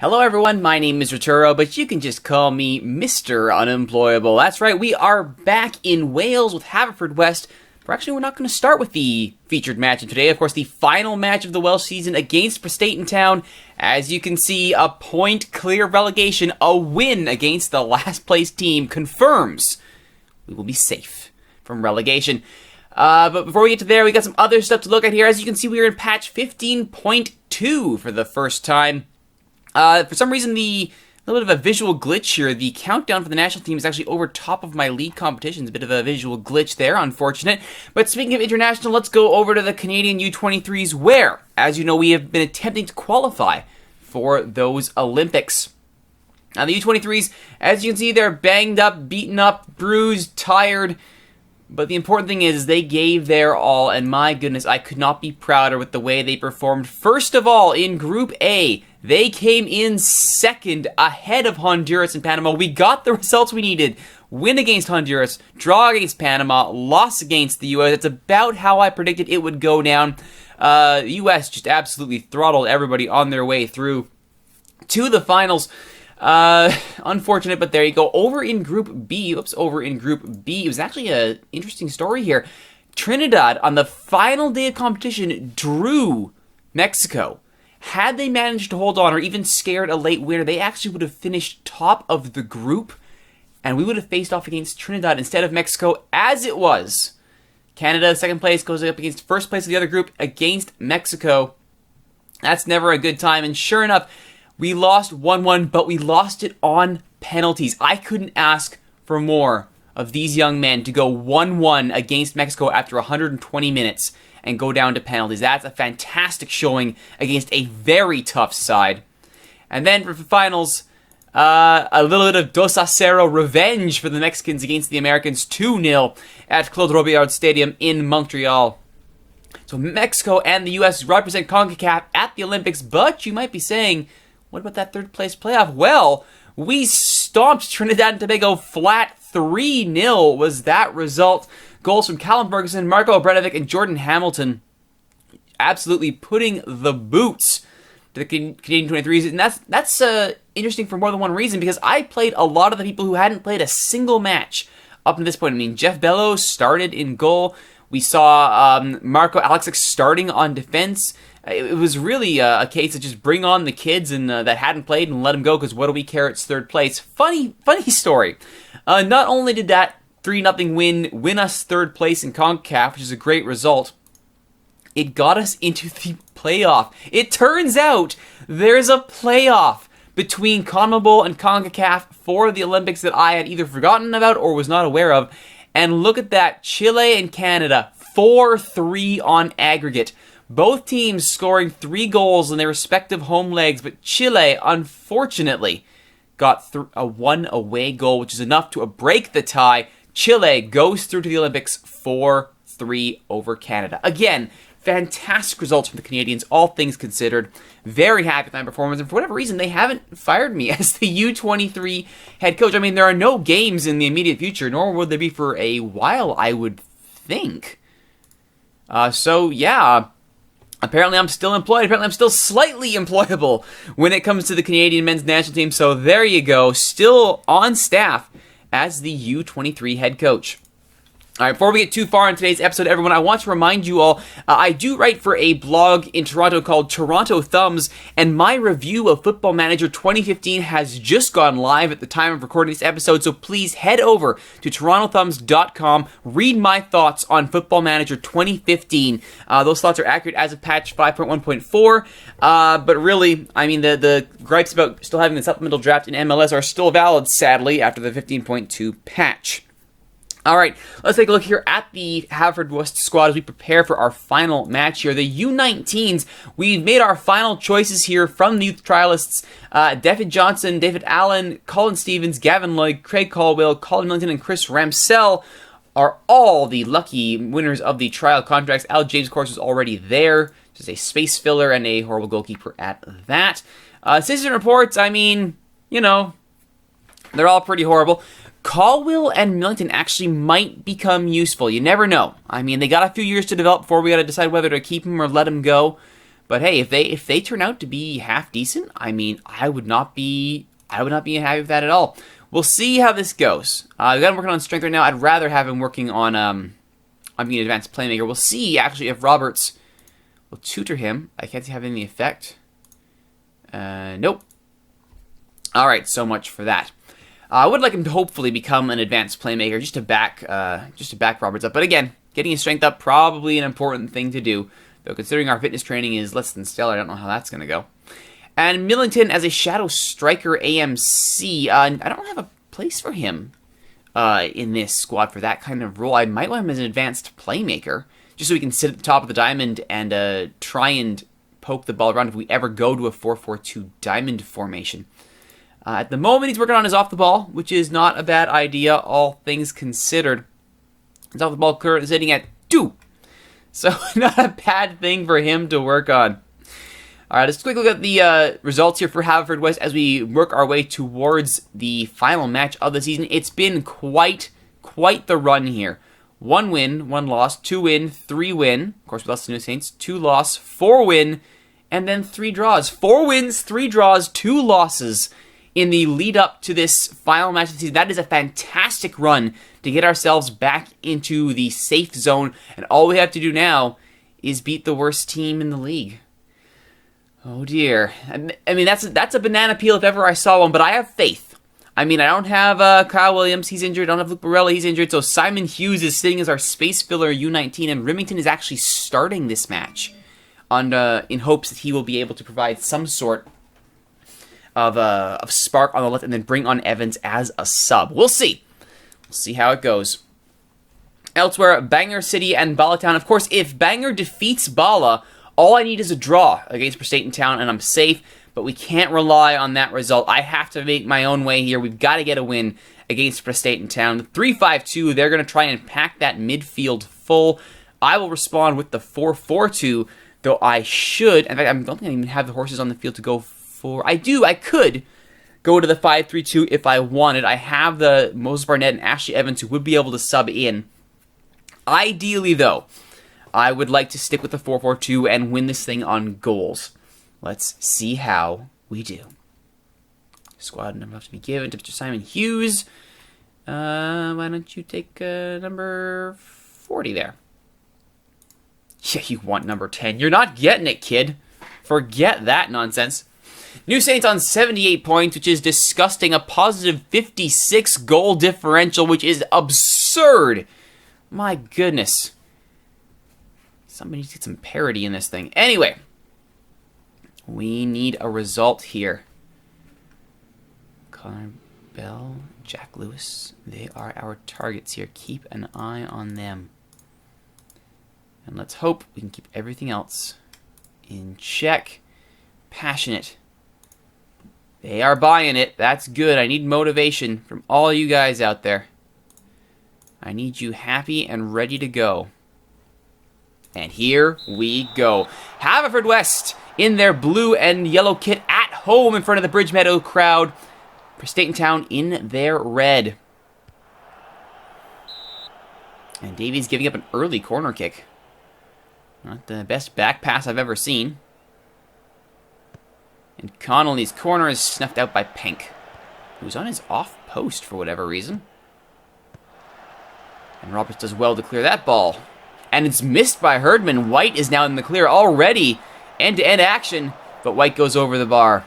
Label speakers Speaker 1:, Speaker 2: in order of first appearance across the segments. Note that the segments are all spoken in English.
Speaker 1: Hello everyone, my name is Rituro, but you can just call me Mr. Unemployable. That's right, we are back in Wales with Haverfordwest. We're not going to start with the featured match of today. Of course, the final match of the Welsh season against Prestatyn Town. As you can see, a point clear of relegation, a win against the last place team confirms we will be safe from relegation. But before we get to there, we got some other stuff to look at here. As you can see, we are in patch 15.2 for the first time. For some reason, a little bit of a visual glitch here. The countdown for the national team is actually over top of my league competitions. A bit of a visual glitch there, unfortunate. But speaking of international, let's go over to the Canadian U23s where, as you know, we have been attempting to qualify for those Olympics. Now, the U23s, as you can see, they're banged up, beaten up, bruised, tired. But the important thing is they gave their all, and my goodness, I could not be prouder with the way they performed. First of all, in Group A, they came in second ahead of Honduras and Panama. We got the results we needed. Win against Honduras, draw against Panama, loss against the U.S. That's about how I predicted it would go down. The U.S. just absolutely throttled everybody on their way through to the finals. Unfortunate, but there you go. Over in Group B, it was actually an interesting story here. Trinidad, on the final day of competition, drew Mexico. Had they managed to hold on or even scared a late winner, they actually would have finished top of the group, and we would have faced off against Trinidad instead of Mexico, as it was. Canada, second place, goes up against first place of the other group against Mexico. That's never a good time, and sure enough, we lost 1-1, but we lost it on penalties. I couldn't ask for more of these young men to go 1-1 against Mexico after 120 minutes and go down to penalties. That's a fantastic showing against a very tough side. And then for the finals, a little bit of 2-0 revenge for the Mexicans against the Americans, 2-0 at Claude Robillard Stadium in Montreal. So Mexico and the U.S. represent CONCACAF at the Olympics, but you might be saying, what about that third place playoff? Well, we stomped Trinidad and Tobago flat. 3-0 was that result. Goals from Callum Ferguson, Marco Obrenovic, and Jordan Hamilton. Absolutely putting the boots to the Canadian 23s. And that's interesting for more than one reason, because I played a lot of the people who hadn't played a single match up to this point. I mean, Jeff Bellows started in goal. We saw Marco Alexic starting on defense. It was really a case of just bring on the kids and that hadn't played and let them go, because what do we care? It's third place. Funny story. Not only did that 3-0 win us third place in CONCACAF, which is a great result, it got us into the playoff. It turns out there's a playoff between CONMEBOL and CONCACAF for the Olympics that I had either forgotten about or was not aware of. And look at that, Chile and Canada, 4-3 on aggregate. Both teams scoring 3 goals in their respective home legs, but Chile, unfortunately, got a 1 away goal, which is enough to break the tie. Chile goes through to the Olympics 4-3 over Canada. Again, fantastic results from the Canadians, all things considered. Very happy with my performance, and for whatever reason, they haven't fired me as the U23 head coach. I mean, there are no games in the immediate future, nor will there be for a while, I would think. Apparently I'm still employed. Apparently I'm still slightly employable when it comes to the Canadian men's national team. So there you go. Still on staff as the U23 head coach. All right, before we get too far in today's episode, everyone, I want to remind you all, I do write for a blog in Toronto called Toronto Thumbs, and my review of Football Manager 2015 has just gone live at the time of recording this episode, so please head over to torontothumbs.com, read my thoughts on Football Manager 2015. Those thoughts are accurate as of patch 5.1.4, but really, I mean, the gripes about still having the supplemental draft in MLS are still valid, sadly, after the 15.2 patch. All right, let's take a look here at the Haverfordwest squad as we prepare for our final match here. The U19s, we've made our final choices here from the youth trialists. David Johnson, David Allen, Colin Stevens, Gavin Lloyd, Craig Caldwell, Colin Millington, and Chris Ramsell are all the lucky winners of the trial contracts. Al James, of course, was already there. Just a space filler and a horrible goalkeeper at that. Citizen reports, I mean, you know, they're all pretty horrible. Caldwell and Millington actually might become useful. You never know. I mean, they got a few years to develop before we got to decide whether to keep him or let him go. But hey, if they turn out to be half decent, I mean, I would not be happy with that at all. We'll see how this goes. We got him working on strength right now. I'd rather have him working on being an advanced playmaker. We'll see actually if Roberts will tutor him. I can't see having the effect. Nope. All right, so much for that. I would like him to hopefully become an advanced playmaker just to back Roberts up. But again, getting his strength up probably an important thing to do. Though considering our fitness training is less than stellar, I don't know how that's going to go. And Millington as a shadow striker AMC. I don't have a place for him in this squad for that kind of role. I might want him as an advanced playmaker, just so he can sit at the top of the diamond and try and poke the ball around if we ever go to a 4-4-2 diamond formation. At the moment, he's working on his off the ball, which is not a bad idea, all things considered. His off the ball currently sitting at 2. So not a bad thing for him to work on. All right, let's quickly look at the results here for Haverfordwest as we work our way towards the final match of the season. It's been quite the run here. 1 win, 1 loss, 2 win, 3 win. Of course, we lost to New Saints. 2 loss, 4 win, and then 3 draws. 4 wins, 3 draws, 2 losses in the lead up to this final match of the season. That is a fantastic run to get ourselves back into the safe zone. And all we have to do now is beat the worst team in the league. Oh dear. I mean, that's a banana peel if ever I saw one, but I have faith. I mean, I don't have Kyle Williams, he's injured. I don't have Luke Borelli, he's injured. So Simon Hughes is sitting as our space filler U19, and Remington is actually starting this match in hopes that he will be able to provide some sort of spark on the left and then bring on Evans as a sub. We'll see. We'll see how it goes. Elsewhere, Bangor City and Bala Town. Of course, if Bangor defeats Bala, all I need is a draw against Prestation Town, and I'm safe, but we can't rely on that result. I have to make my own way here. We've got to get a win against Prestation Town. The 3-5-2, they're going to try and pack that midfield full. I will respond with the 4-4-2, though I should. In fact, I don't think I even have the horses on the field to go for. I do. I could go to the 5-3-2 if I wanted. I have the Moses Barnett and Ashley Evans who would be able to sub in. Ideally, though, I would like to stick with the 4-4-2 and win this thing on goals. Let's see how we do. Squad number have to be given to Mr. Simon Hughes. Why don't you take number 40 there? Yeah, you want number 10. You're not getting it, kid. Forget that nonsense. New Saints on 78 points, which is disgusting. A positive 56 goal differential, which is absurd. My goodness. Somebody needs to get some parity in this thing. Anyway, we need a result here. Connor Bell, Jack Lewis, they are our targets here. Keep an eye on them. And let's hope we can keep everything else in check. Passionate. They are buying it. That's good. I need motivation from all you guys out there. I need you happy and ready to go. And here we go. Haverfordwest in their blue and yellow kit at home in front of the Bridge Meadow crowd. Prestation Town in their red. And Davies giving up an early corner kick. Not the best back pass I've ever seen. And Connolly's corner is snuffed out by Pink, who's on his off post for whatever reason. And Roberts does well to clear that ball. And it's missed by Herdman. White is now in the clear already. End-to-end action, but White goes over the bar.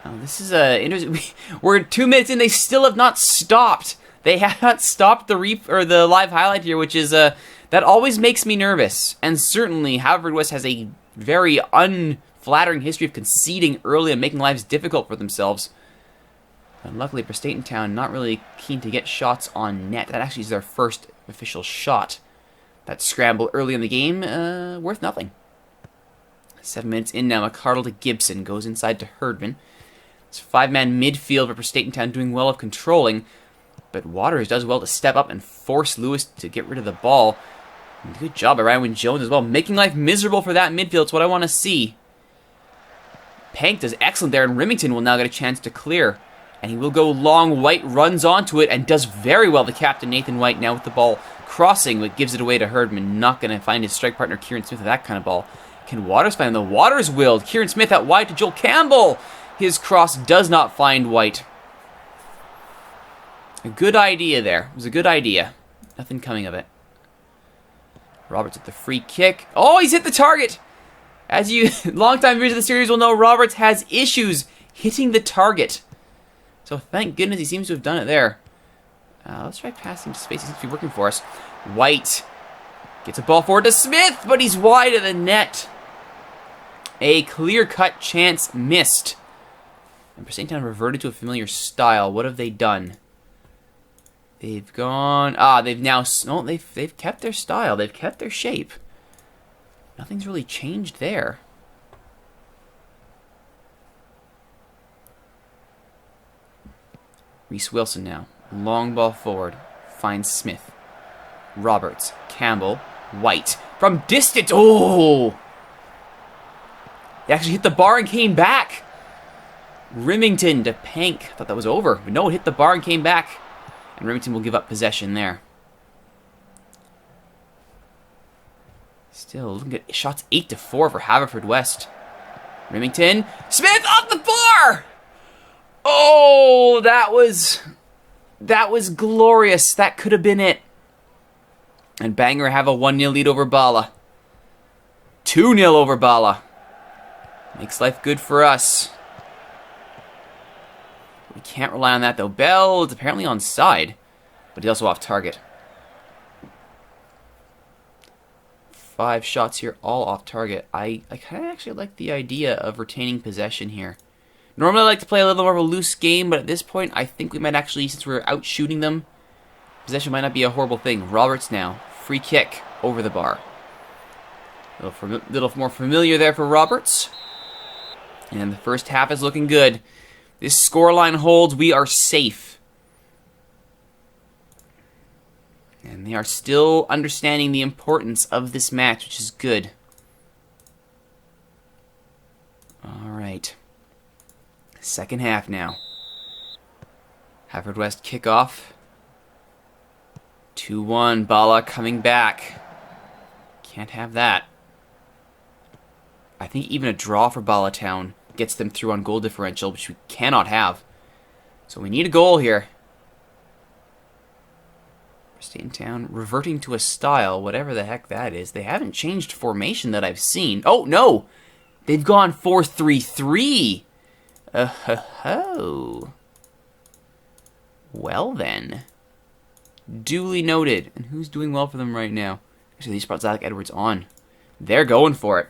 Speaker 1: Now, this is interesting. We're 2 minutes in. They still have not stopped. They have not stopped the live highlight here, which is that always makes me nervous. And certainly, Haverfordwest has a very unflattering history of conceding early and making lives difficult for themselves. And luckily, Prestation Town not really keen to get shots on net. That actually is their first official shot. That scramble early in the game, worth nothing. 7 minutes in now, McCardle to Gibson. Goes inside to Herdman. It's a 5-man midfield for Prestation Town doing well of controlling. But Waters does well to step up and force Lewis to get rid of the ball. And good job by Ryan Wynne-Jones as well. Making life miserable for that midfield. It's what I want to see. Pank does excellent there, and Remington will now get a chance to clear. And he will go long. White runs onto it and does very well. The captain, Nathan White, now with the ball crossing, but gives it away to Herdman. Not going to find his strike partner, Kieran Smith, with that kind of ball. Can Waters find him? The Waters willed. Kieran Smith out wide to Joel Campbell. His cross does not find White. A good idea there. It was a good idea. Nothing coming of it. Roberts at the free kick. Oh, he's hit the target. As you longtime viewers of the series will know, Roberts has issues hitting the target. So thank goodness he seems to have done it there. Let's try passing to space. He seems to be working for us. White gets a ball forward to Smith, but he's wide of the net. A clear-cut chance missed. And St. Town reverted to a familiar style. What have they done? They've gone... they've now... No, they've kept their style. They've kept their shape. Nothing's really changed there. Reese Wilson now. Long ball forward. Finds Smith. Roberts. Campbell. White. From distance. Oh! They actually hit the bar and came back. Remington to Pank. I thought that was over. But no, it hit the bar and came back. And Remington will give up possession there. Still looking at shots 8-4 for Haverfordwest. Remington. Smith off the bar! Oh, that was glorious. That could have been it. And Bangor have a 1-0 lead over Bala. 2-0 over Bala. Makes life good for us. We can't rely on that, though. Bell is apparently onside, but he's also off target. 5 shots here, all off target. I kind of actually like the idea of retaining possession here. Normally I like to play a little more of a loose game, but at this point I think we might actually, since we're out shooting them, possession might not be a horrible thing. Roberts now. Free kick over the bar. A little more familiar there for Roberts. And the first half is looking good. This scoreline holds, we are safe. And they are still understanding the importance of this match, which is good. Alright. Second half now. Haverfordwest kickoff. 2-1. Bala coming back. Can't have that. I think even a draw for Bala Town gets them through on goal differential, which we cannot have. So we need a goal here. St. Town reverting to a style, whatever the heck that is. They haven't changed formation that I've seen. Oh, no! They've gone 4-3-3. Oh. Well, then. Duly noted. And who's doing well for them right now? Actually, these brought Zach Edwards on. They're going for it.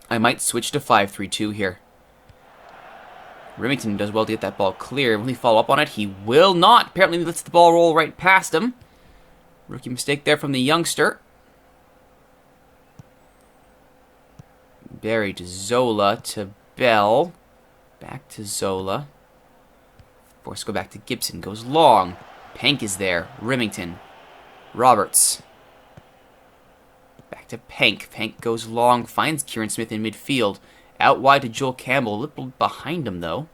Speaker 1: I might switch to 5-3-2 here. Remington does well to get that ball clear. Will he follow up on it? He will not. Apparently he lets the ball roll right past him. Rookie mistake there from the youngster. Barry to Zola to Bell. Back to Zola. Force go back to Gibson. Goes long. Pank is there. Remington. Roberts. Back to Pank. Pank goes long. Finds Kieran Smith in midfield. Out wide to Joel Campbell. A little behind him, though.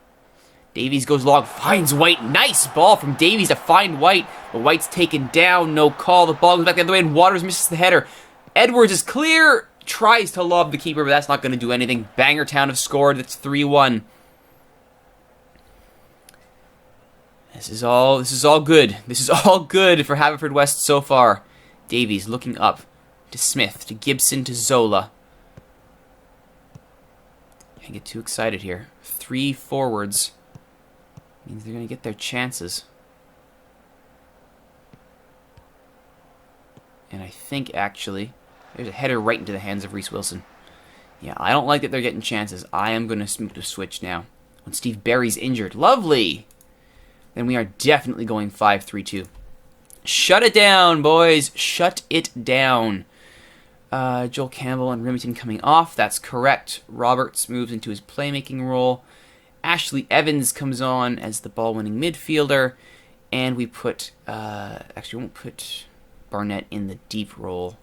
Speaker 1: Davies goes long. Finds White. Nice ball from Davies to find White. But White's taken down. No call. The ball goes back the other way, and Waters misses the header. Edwards is clear. Tries to lob the keeper, but that's not going to do anything. Bangertown have scored. It's 3-1. This is all good. This is all good for Haverfordwest so far. Davies looking up to Smith, to Gibson, to Zola. Can't get too excited here. 3 forwards. Means they're going to get their chances. And I think, actually, there's a header right into the hands of Reese Wilson. Yeah, I don't like that they're getting chances. I am going to switch now. When Steve Berry's injured. Lovely! Then we are definitely going 5-3-2. Shut it down, boys. Shut it down. Joel Campbell and Remington coming off. That's correct. Roberts moves into his playmaking role. Ashley Evans comes on as the ball-winning midfielder. And we put... actually, we won't put Barnett in the deep role.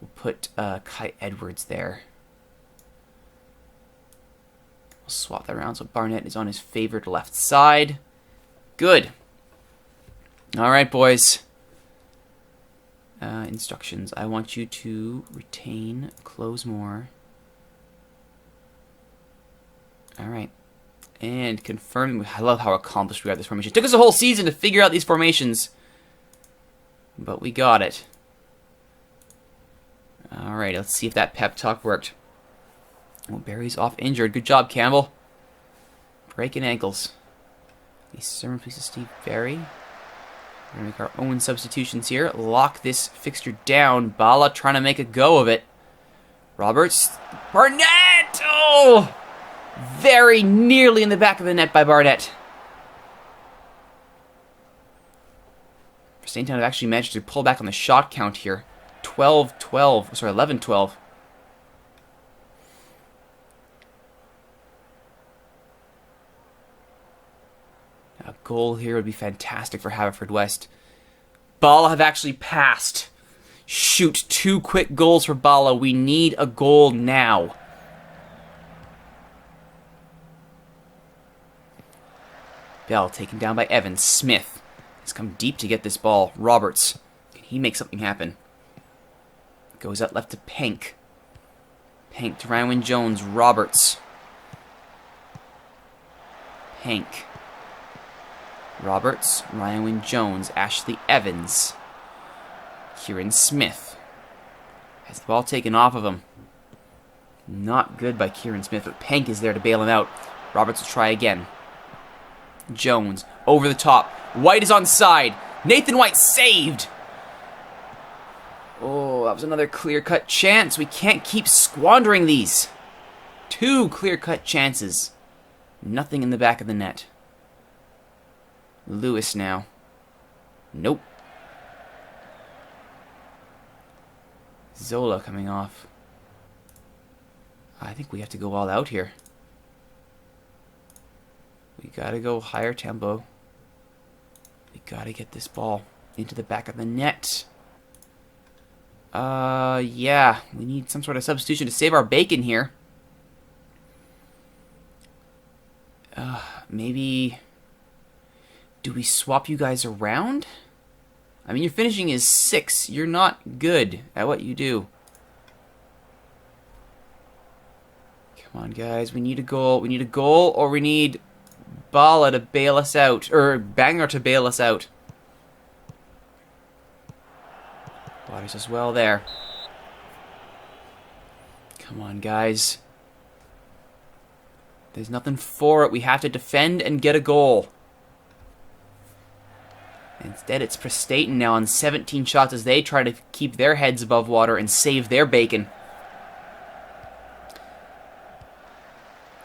Speaker 1: We'll put Kai Edwards there. We'll swap that around so Barnett is on his favored left side. Good. All right, boys. Instructions. I want you to retain, close more. Alright. And confirming. I love how accomplished we are this formation. It took us a whole season to figure out these formations. But we got it. Alright, let's see if that pep talk worked. Oh, Barry's off injured. Good job, Campbell. Breaking ankles. These sermon pieces, Steve Barry. We're going to make our own substitutions here. Lock this fixture down. Bala trying to make a go of it. Roberts. Barnett! Oh! Very nearly in the back of the net by Barnett. For St. Town have actually managed to pull back on the shot count here. 12-12. Sorry, 11-12. A goal here would be fantastic for Haverfordwest. Bala have actually passed. Shoot, 2 quick goals for Bala. We need a goal now. Bell taken down by Evans. Smith has come deep to get this ball. Roberts. Can he make something happen? Goes out left to Pank. Pank to Ryan Jones. Roberts. Pank. Roberts, Ryan Jones, Ashley Evans, Kieran Smith. Has the ball taken off of him. Not good by Kieran Smith, but Pank is there to bail him out. Roberts will try again. Jones, over the top. White is onside. Nathan White saved. Oh, that was another clear-cut chance. We can't keep squandering these. 2 clear-cut chances. Nothing in the back of the net. Lewis now. Nope. Zola coming off. I think we have to go all out here. We gotta go higher tempo. We gotta get this ball into the back of the net. Yeah. We need some sort of substitution to save our bacon here. Maybe... Do we swap you guys around? I mean, your finishing is 6. You're not good at what you do. Come on, guys. We need a goal. We need a goal, or we need Bala to bail us out. Or Banger to bail us out. Waters as well there. Come on, guys. There's nothing for it. We have to defend and get a goal. Instead, it's Prestaton now on 17 shots as they try to keep their heads above water and save their bacon.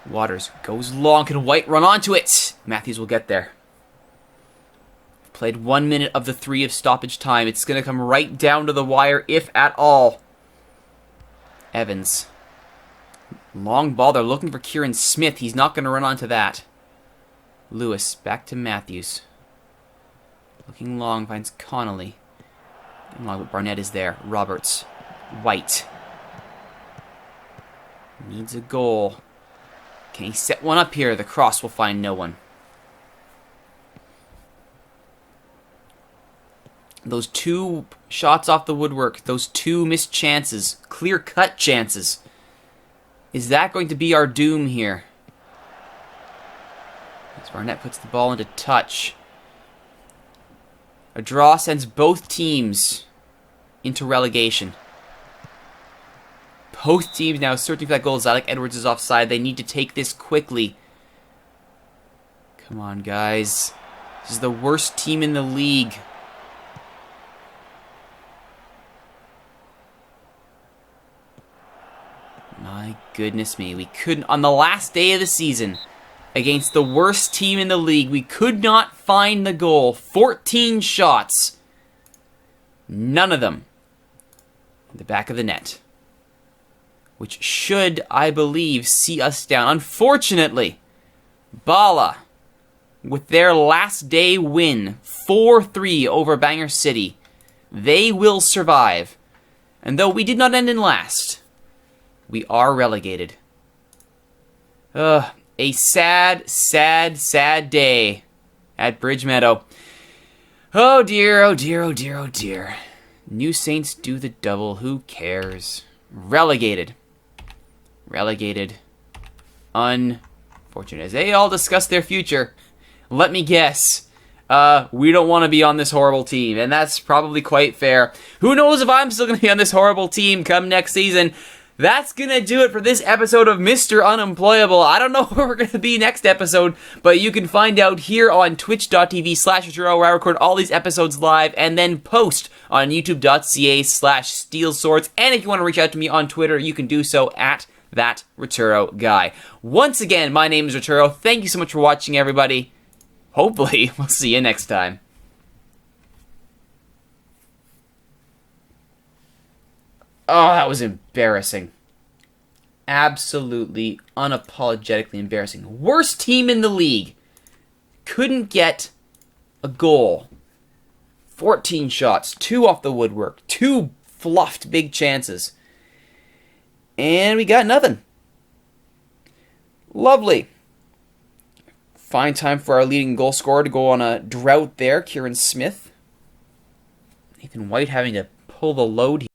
Speaker 1: Waters goes long. Can White run onto it? Matthews will get there. Played 1 minute of the 3 of stoppage time. It's going to come right down to the wire, if at all. Evans. Long ball. They're looking for Kieran Smith. He's not going to run onto that. Lewis back to Matthews. Looking long, finds Connolly. Long, but Barnett is there. Roberts. White. Needs a goal. Can he set one up here? The cross will find no one. Those 2 shots off the woodwork, those 2 missed chances, clear-cut chances. Is that going to be our doom here? As Barnett puts the ball into touch. A draw sends both teams into relegation. Both teams now searching for that goal. Zalek Edwards is offside. They need to take this quickly. Come on, guys. This is the worst team in the league. My goodness me. We couldn't, on the last day of the season, against the worst team in the league, we could not find the goal. 14 shots. None of them in the back of the net. Which should, I believe, see us down. Unfortunately, Bala, with their last day win, 4-3 over Bangor City, they will survive. And though we did not end in last, we are relegated. A sad, sad, sad day at Bridge Meadow. Oh dear, oh dear, oh dear, oh dear. New Saints do the double. Who cares? Relegated. Unfortunate. As they all discuss their future, let me guess. We don't want to be on this horrible team, and that's probably quite fair. Who knows if I'm still going to be on this horrible team come next season? That's going to do it for this episode of Mr. Unemployable. I don't know where we're going to be next episode, but you can find out here on twitch.tv/Rituro, where I record all these episodes live and then post on youtube.ca/SteelSwords. And if you want to reach out to me on Twitter, you can do so at that Rituro guy. Once again, my name is Rituro. Thank you so much for watching, everybody. Hopefully, we'll see you next time. Oh, that was embarrassing. Absolutely, unapologetically embarrassing. Worst team in the league. Couldn't get a goal. 14 shots, 2 off the woodwork, 2 fluffed big chances. And we got nothing. Lovely. Fine time for our leading goal scorer to go on a drought there, Kieran Smith. Nathan White having to pull the load here.